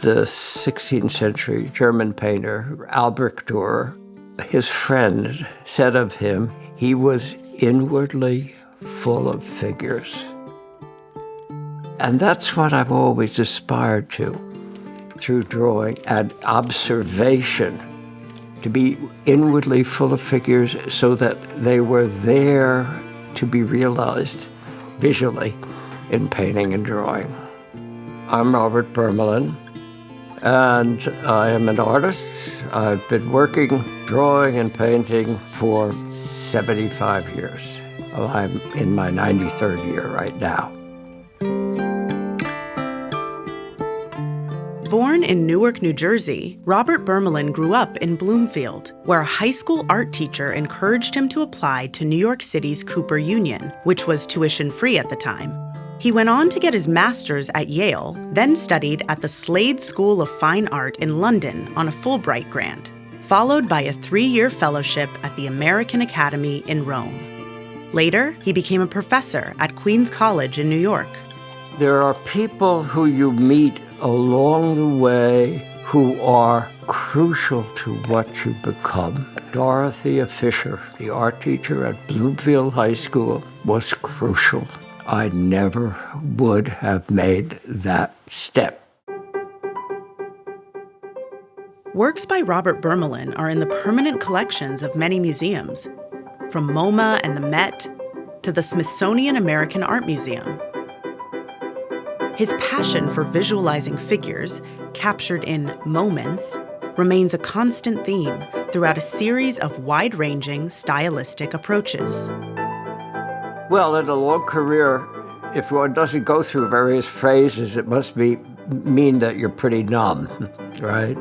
the 16th century German painter Albrecht Dürer, his friend said of him, he was inwardly full of figures. And that's what I've always aspired to through drawing and observation, to be inwardly full of figures so that they were there to be realized visually in painting and drawing. I'm Robert Birmelin, and I am an artist. I've been working, drawing, and painting for 75 years. Well, I'm in my 93rd year right now. Born in Newark, New Jersey, Robert Birmelin grew up in Bloomfield, where a high school art teacher encouraged him to apply to New York City's Cooper Union, which was tuition-free at the time. He went on to get his master's at Yale, then studied at the Slade School of Fine Art in London on a Fulbright grant, followed by a 3-year fellowship at the American Academy in Rome. Later, he became a professor at Queens College in New York. There are people who you meet along the way who are crucial to what you become. Dorothea Fisher, the art teacher at Bloomfield High School, was crucial. I never would have made that step. Works by Robert Birmelin are in the permanent collections of many museums, from MoMA and the Met to the Smithsonian American Art Museum. His passion for visualizing figures, captured in moments, remains a constant theme throughout a series of wide-ranging stylistic approaches. Well, in a long career, if one doesn't go through various phases, it must mean that you're pretty numb, right?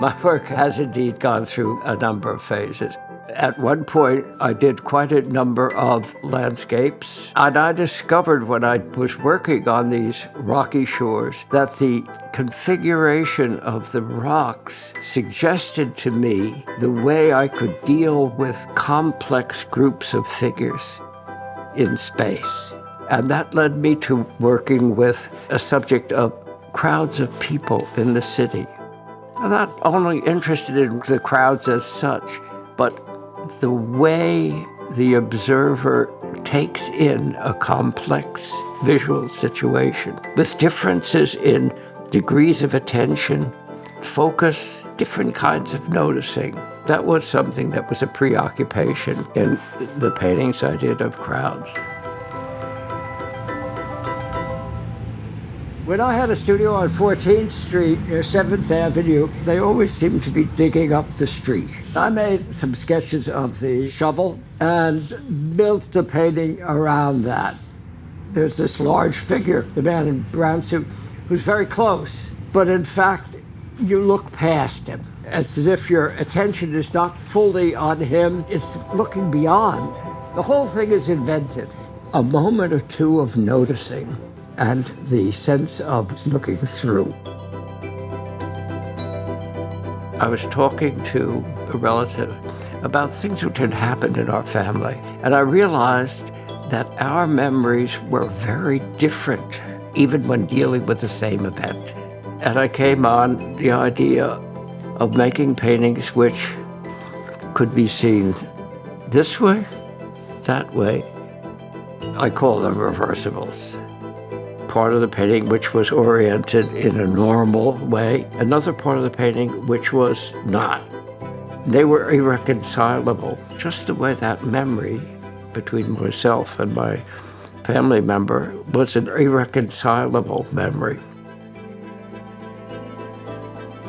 My work has indeed gone through a number of phases. At one point, I did quite a number of landscapes, and I discovered when I was working on these rocky shores that the configuration of the rocks suggested to me the way I could deal with complex groups of figures in space. And that led me to working with a subject of crowds of people in the city. I'm not only interested in the crowds as such, but the way the observer takes in a complex visual situation with differences in degrees of attention, focus, different kinds of noticing. That was something that was a preoccupation in the paintings I did of crowds. When I had a studio on 14th Street near 7th Avenue, they always seemed to be digging up the street. I made some sketches of the shovel and built the painting around that. There's this large figure, the man in brown suit, who's very close, but in fact, you look past him. It's as if your attention is not fully on him, it's looking beyond. The whole thing is invented. A moment or two of noticing and the sense of looking through. I was talking to a relative about things which had happened in our family, and I realized that our memories were very different, even when dealing with the same event. And I came on the idea of making paintings which could be seen this way, that way. I call them reversibles. Part of the painting which was oriented in a normal way, another part of the painting which was not. They were irreconcilable, just the way that memory between myself and my family member was an irreconcilable memory.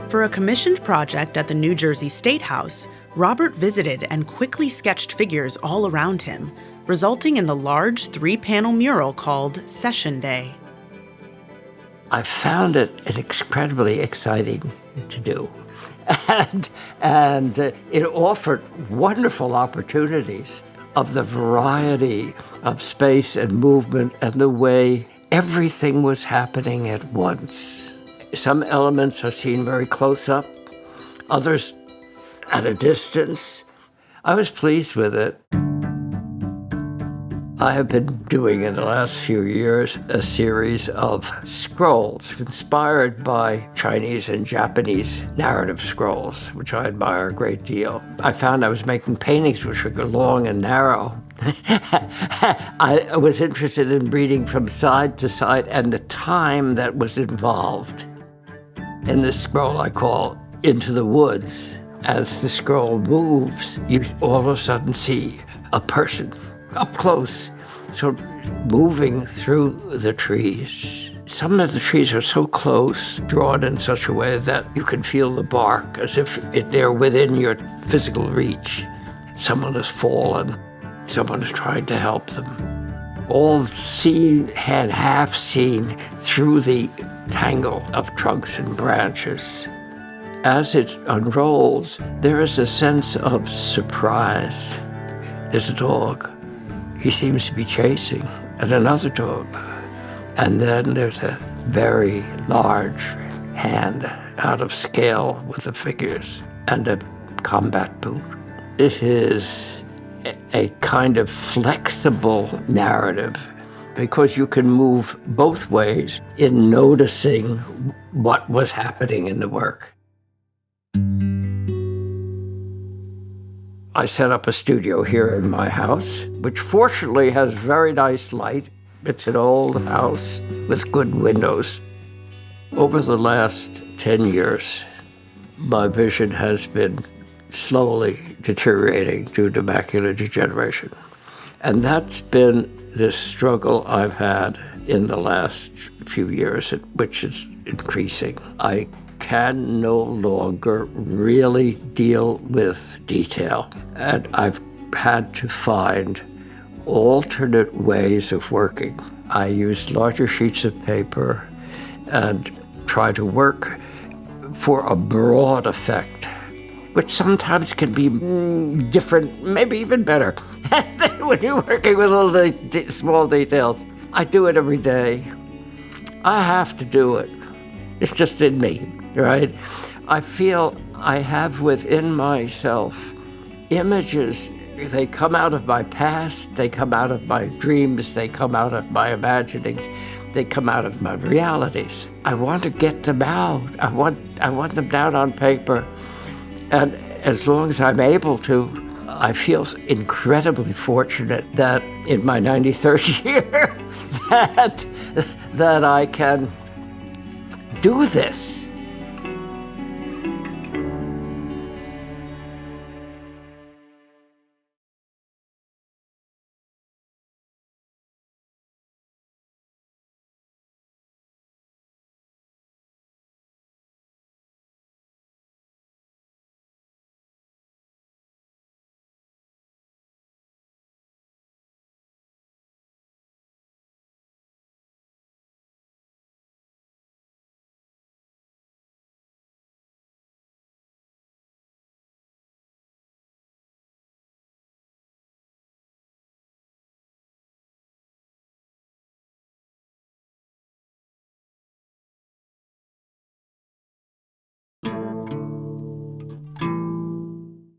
For a commissioned project at the New Jersey State House, Robert visited and quickly sketched figures all around him, resulting in the large 3-panel mural called Session Day. I found it incredibly exciting to do. And it offered wonderful opportunities of the variety of space and movement and the way everything was happening at once. Some elements are seen very close up, others at a distance. I was pleased with it. I have been doing in the last few years a series of scrolls inspired by Chinese and Japanese narrative scrolls, which I admire a great deal. I found I was making paintings which were long and narrow. I was interested in reading from side to side and the time that was involved. In this scroll I call Into the Woods. As the scroll moves, you all of a sudden see a person up close, sort of moving through the trees. Some of the trees are so close, drawn in such a way that you can feel the bark as if they're within your physical reach. Someone has fallen. Someone is trying to help them. All seen and half seen through the tangle of trunks and branches. As it unrolls, there is a sense of surprise. There's a dog. He seems to be chasing, and another dog. And then there's a very large hand out of scale with the figures and a combat boot. It is a kind of flexible narrative because you can move both ways in noticing what was happening in the work. I set up a studio here in my house, which fortunately has very nice light. It's an old house with good windows. Over the last 10 years, my vision has been slowly deteriorating due to macular degeneration. And that's been this struggle I've had in the last few years, which is increasing. I can no longer really deal with detail. And I've had to find alternate ways of working. I use larger sheets of paper and try to work for a broad effect, which sometimes can be different, maybe even better than when you're working with all the small details. I do it every day. I have to do it. It's just in me. Right? I feel I have within myself images. They come out of my past, they come out of my dreams, they come out of my imaginings, they come out of my realities. I want to get them out. I want them down on paper. And as long as I'm able to, I feel incredibly fortunate that in my 93rd year that I can do this.